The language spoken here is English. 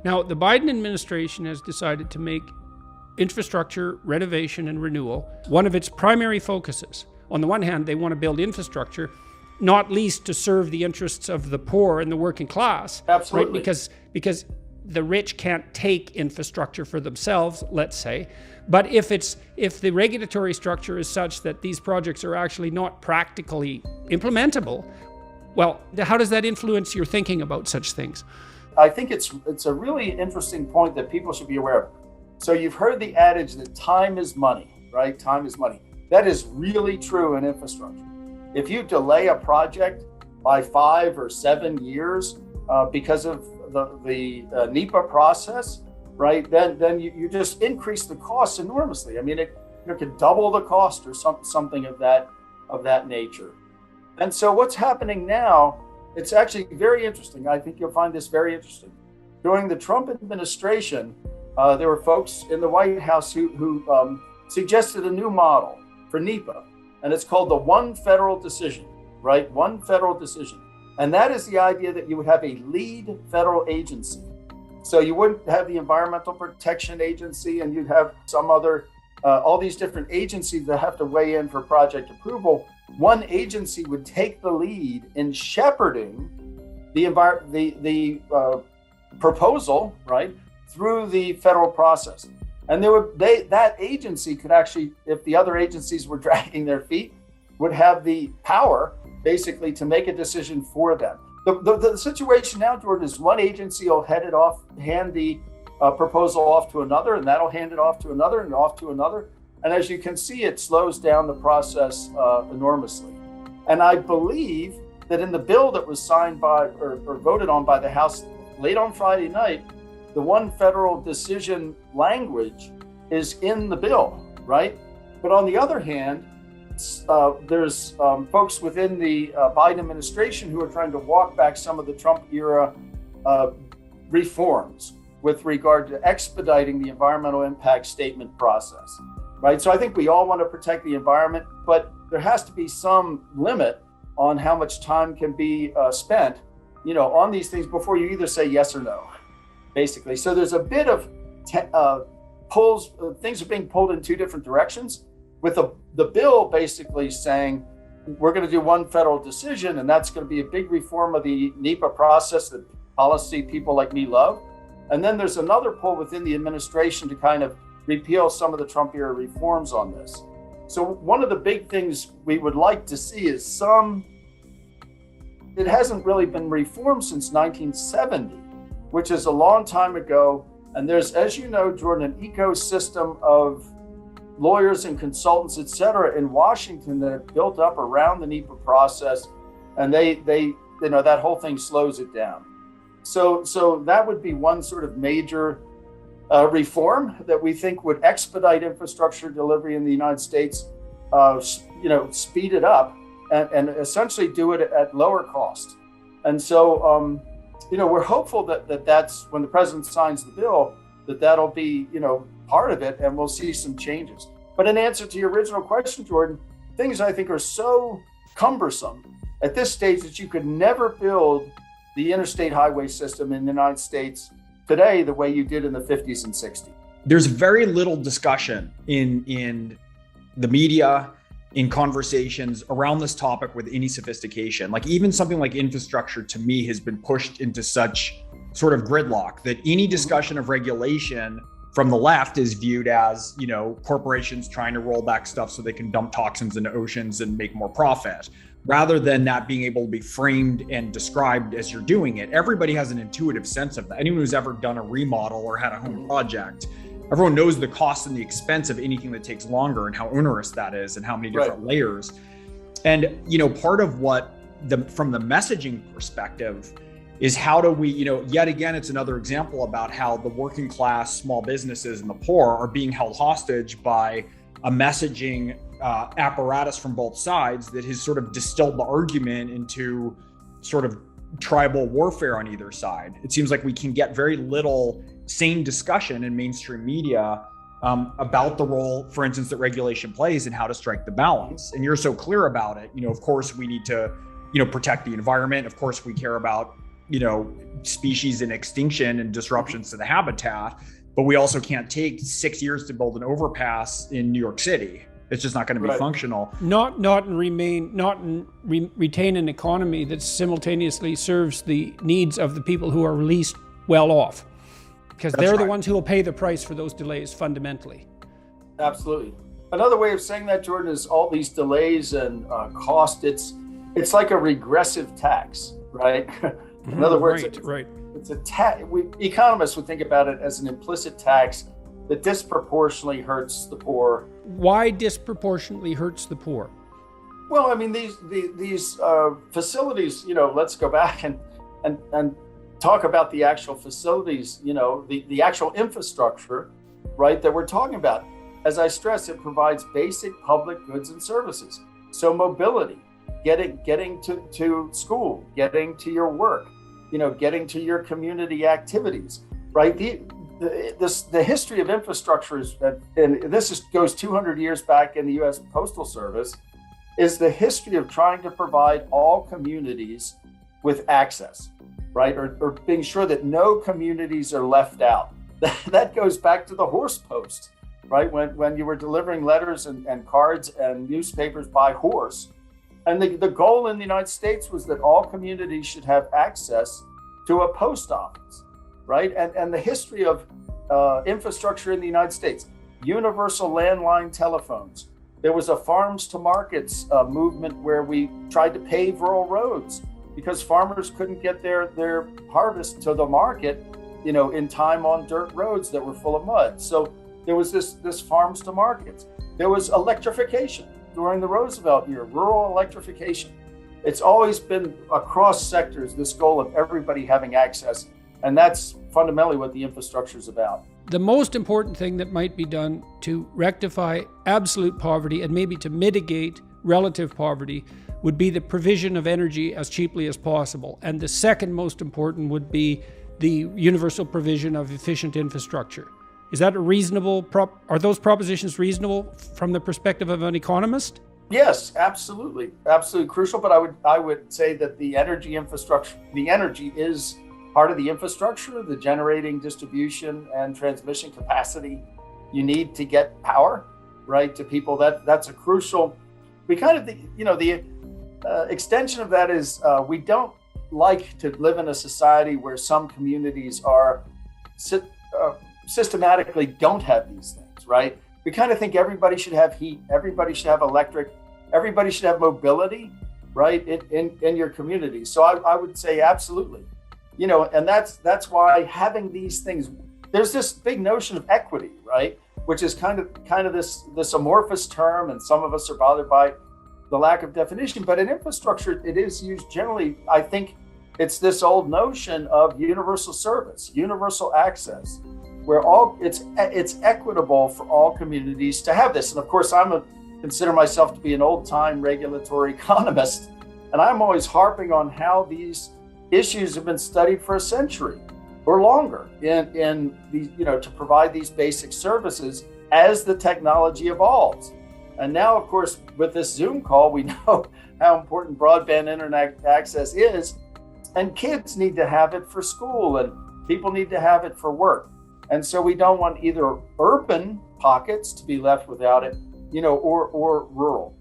Now, the Biden administration has decided to make infrastructure, renovation, and renewal one of its primary focuses. On the one hand, they want to build infrastructure, not least to serve the interests of the poor and the working class. Absolutely. Right? Because the rich can't take infrastructure for themselves, let's say. But if the regulatory structure is such that these projects are actually not practically implementable, well, how does that influence your thinking about such things? I think it's a really interesting point that people should be aware of. So you've heard the adage that time is money, right? Time is money. That is really true in infrastructure. If you delay a project by 5 or 7 years because of the NEPA process, right? Then you just increase the cost enormously. I mean, it could double the cost or something of that nature. And so what's happening now, it's actually very interesting. I think you'll find this very interesting. During the Trump administration, there were folks in the White House who suggested a new model for NEPA, and it's called the one federal decision, right? One federal decision. And that is the idea that you would have a lead federal agency. So you wouldn't have the Environmental Protection Agency and you'd have some other, all these different agencies that have to weigh in for project approval. One agency would take the lead in shepherding the proposal, right, through the federal process. And that agency could actually, if the other agencies were dragging their feet, would have the power basically to make a decision for them. The situation now, Jordan, is one agency will hand the proposal off to another, and that'll hand it off to another and off to another. And as you can see, it slows down the process enormously. And I believe that in the bill that was signed by or voted on by the House late on Friday night, the one federal decision language is in the bill, right? But on the other hand, there's folks within the Biden administration who are trying to walk back some of the Trump era reforms with regard to expediting the environmental impact statement process, right? So I think we all want to protect the environment, but there has to be some limit on how much time can be spent, on these things before you either say yes or no, basically. So there's a bit of pulls, things are being pulled in two different directions, with the bill basically saying we're going to do one federal decision, and that's going to be a big reform of the NEPA process that policy people like me love. And then there's another pull within the administration to kind of repeal some of the Trump era reforms on this. So one of the big things we would like to see is it hasn't really been reformed since 1970, which is a long time ago. And there's, as you know, Jordan, an ecosystem of lawyers and consultants, et cetera, in Washington that have built up around the NEPA process, and they that whole thing slows it down. So that would be one sort of major reform that we think would expedite infrastructure delivery in the United States, speed it up and essentially do it at lower cost. And so, we're hopeful that that's when the president signs the bill, that'll be, part of it, and we'll see some changes. But in answer to your original question, Jordan, things I think are so cumbersome at this stage that you could never build the interstate highway system in the United States today the way you did in the 50s and 60s. There's very little discussion in the media, in conversations around this topic with any sophistication. Like even something like infrastructure to me has been pushed into such sort of gridlock that any discussion of regulation from the left is viewed as, corporations trying to roll back stuff so they can dump toxins into oceans and make more profit, rather than that being able to be framed and described as you're doing it. Everybody has an intuitive sense of that. Anyone who's ever done a remodel or had a home project, everyone knows the cost and the expense of anything that takes longer and how onerous that is and how many different layers. And, part of what from the messaging perspective is how do we, yet again, it's another example about how the working class, small businesses and the poor are being held hostage by a messaging apparatus from both sides that has sort of distilled the argument into sort of tribal warfare on either side. It seems like we can get very little sane discussion in mainstream media about the role, for instance, that regulation plays and how to strike the balance. And you're so clear about it. Of course, we need to, protect the environment. Of course, we care about species in extinction and disruptions to the habitat, but we also can't take 6 years to build an overpass in New York City. It's just not going to be functional. Retain an economy that simultaneously serves the needs of the people who are least well off, because they're the ones who will pay the price for those delays fundamentally. Absolutely. Another way of saying that, Jordan, is all these delays and cost. It's like a regressive tax, right? In other words, it's a tax. Economists would think about it as an implicit tax that disproportionately hurts the poor. Why disproportionately hurts the poor? Well, I mean, these facilities, let's go back and talk about the actual facilities, the actual infrastructure, right, that we're talking about. As I stress, it provides basic public goods and services. So mobility, getting to school, getting to your work, getting to your community activities, right? The history of infrastructure is, and this goes 200 years back in the U.S. Postal Service, is the history of trying to provide all communities with access, right? Or being sure that no communities are left out. That goes back to the horse post, right? When you were delivering letters and cards and newspapers by horse. And the goal in the United States was that all communities should have access to a post office, right? And the history of infrastructure in the United States, universal landline telephones. There was a farms to markets movement where we tried to pave rural roads because farmers couldn't get their harvest to the market, in time on dirt roads that were full of mud. So there was this farms to markets. There was electrification during the Roosevelt year, rural electrification. It's always been across sectors, this goal of everybody having access. And that's fundamentally what the infrastructure is about. The most important thing that might be done to rectify absolute poverty and maybe to mitigate relative poverty would be the provision of energy as cheaply as possible. And the second most important would be the universal provision of efficient infrastructure. Is that a reasonable are those propositions reasonable from the perspective of an economist? Yes, absolutely. Absolutely crucial. But I would say that the energy is part of the infrastructure, the generating, distribution, and transmission capacity you need to get power, right, to people. That's a crucial. We kind of the extension of that is we don't like to live in a society where some communities are systematically don't have these things, right? We kind of think everybody should have heat, everybody should have electric, everybody should have mobility, right, in your community. So I would say absolutely. And that's why having these things, there's this big notion of equity, right? Which is kind of this amorphous term, and some of us are bothered by the lack of definition. But in infrastructure, it is used generally. I think it's this old notion of universal service, universal access, where it's equitable for all communities to have this. And of course, consider myself to be an old-time regulatory economist, and I'm always harping on how these issues have been studied for a century or longer in these, to provide these basic services as the technology evolves. And now, of course, with this Zoom call, we know how important broadband internet access is, and kids need to have it for school, and people need to have it for work. And so we don't want either urban pockets to be left without it, or rural.